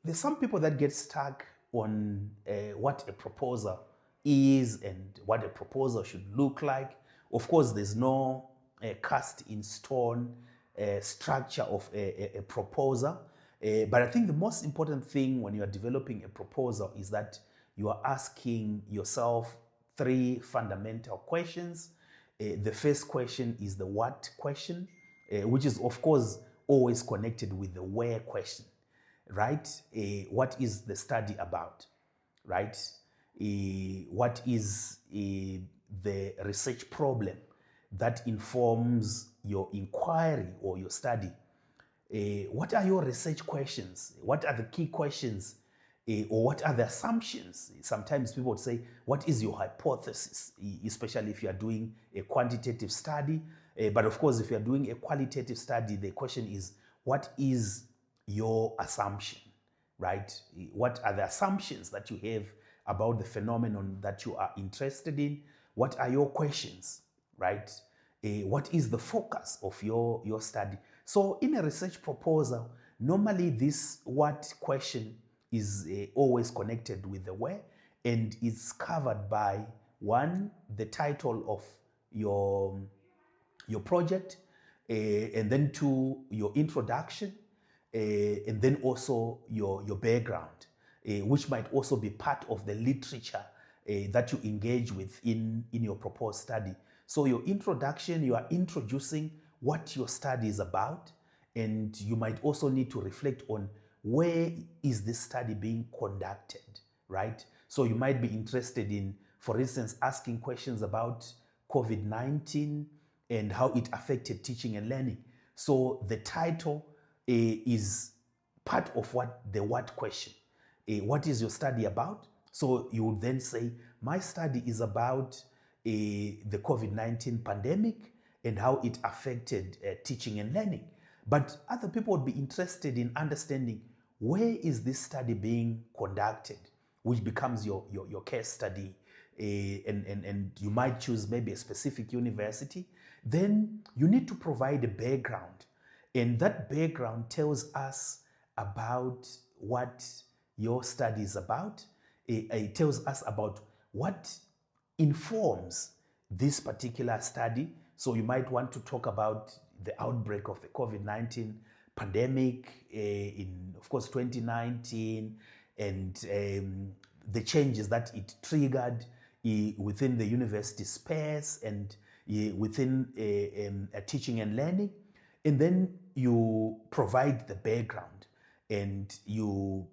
there's some people that get stuck on what a proposal is and what a proposal should look like. Of course, there's no cast in stone structure of a proposal. But I think the most important thing when you are developing a proposal is that you are asking yourself three fundamental questions. The first question is the what question, which is, of course, always connected with the where question, right? What is the study about, right? What is the research problem that informs your inquiry or your study? What are your research questions? What are the key questions? Or what are the assumptions? Sometimes people would say, what is your hypothesis? Especially if you are doing a quantitative study. But of course, if you are doing a qualitative study, the question is, what is your assumption, right? What are the assumptions that you have about the phenomenon that you are interested in? What are your questions, right? What is the focus of your study? So in a research proposal, normally this what question is always connected with the where, and it's covered by one, the title of your project, and then two, your introduction, and then also your background, which might also be part of the literature that you engage with in your proposed study. So your introduction, you are introducing what your study is about, and you might also need to reflect on where is this study being conducted, right? So you might be interested in, for instance, asking questions about COVID-19 and how it affected teaching and learning. So the title is part of the what question. What is your study about? So you would then say, my study is about the COVID-19 pandemic and how it affected teaching and learning. But other people would be interested in understanding, where is this study being conducted, which becomes your case study. And you might choose maybe a specific university. Then you need to provide a background. And that background tells us about what your study is about. It tells us about what informs this particular study. So you might want to talk about the outbreak of the COVID-19 pandemic in, of course, 2019, and the changes that it triggered within the university space and within teaching and learning. And then you provide the background, and you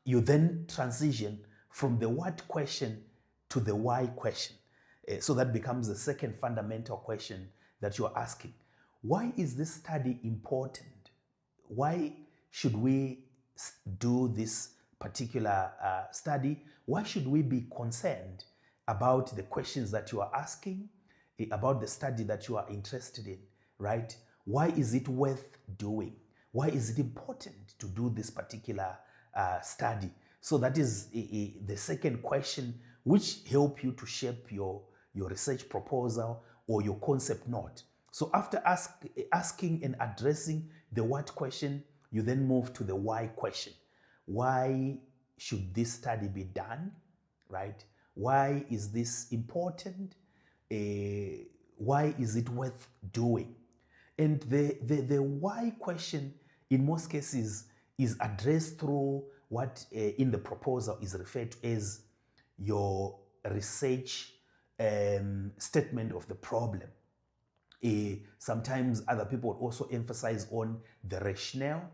then transition from the what question to the why question. So that becomes the second fundamental question that you're asking. Why is this study important? Why should we do this particular study? Why should we be concerned about the questions that you are asking, about the study that you are interested in, right? Why is it worth doing? Why is it important to do this particular study? So that is the second question, which help you to shape your research proposal or your concept note. So after asking and addressing the what question, you then move to the why question. Why should this study be done, right? Why is this important? Why is it worth doing? And the why question, in most cases, is addressed through what in the proposal is referred to as your research statement of the problem. Sometimes other people would also emphasize on the rationale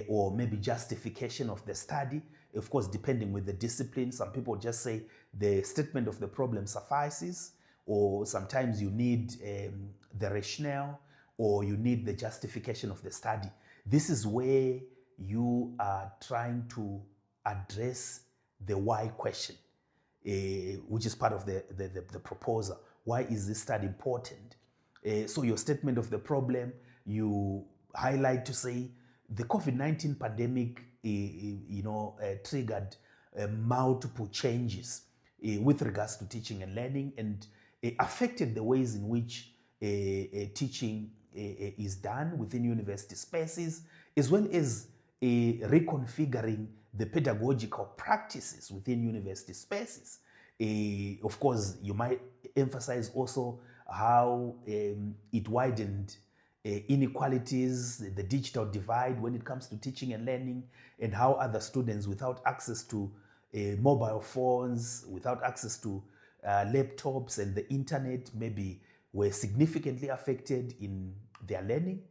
or maybe justification of the study. Of course, depending with the discipline, some people just say the statement of the problem suffices, or sometimes you need the rationale, or you need the justification of the study. This is where you are trying to address the why question, which is part of the proposal. Why is this study important? So your statement of the problem, you highlight to say the COVID-19 pandemic triggered multiple changes with regards to teaching and learning, and affected the ways in which teaching is done within university spaces, as well as reconfiguring the pedagogical practices within university spaces. Of course, you might emphasize also how it widened inequalities, the digital divide when it comes to teaching and learning, and how other students without access to mobile phones, without access to laptops and the internet, maybe were significantly affected in their learning.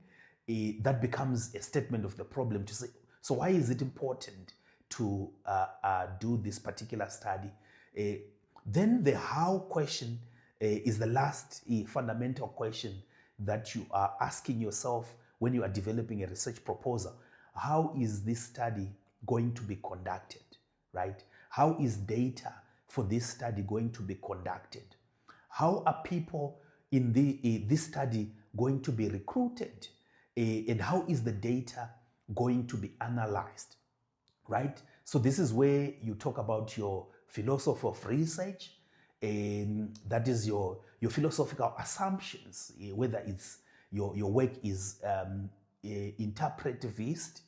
That becomes a statement of the problem to say, so why is it important to do this particular study? Then the how question is the last fundamental question that you are asking yourself when you are developing a research proposal. How is this study going to be conducted, right? How is data for this study going to be conducted? How are people in this study going to be recruited? And how is the data going to be analyzed, right? So this is where you talk about your philosophy of research, and that is your philosophical assumptions, whether it's your work is interpretivist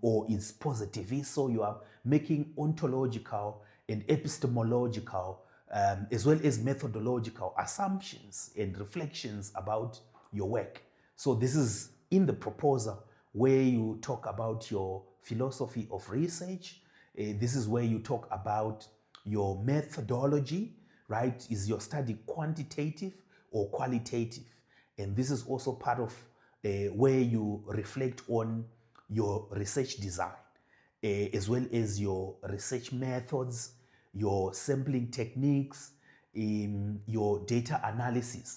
or is positivist. So you are making ontological and epistemological as well as methodological assumptions and reflections about your work. So this is in the proposal where you talk about your philosophy of research. This is where you talk about your methodology, right? Is your study quantitative or qualitative? And this is also part of where you reflect on your research design, as well as your research methods, your sampling techniques, your data analysis.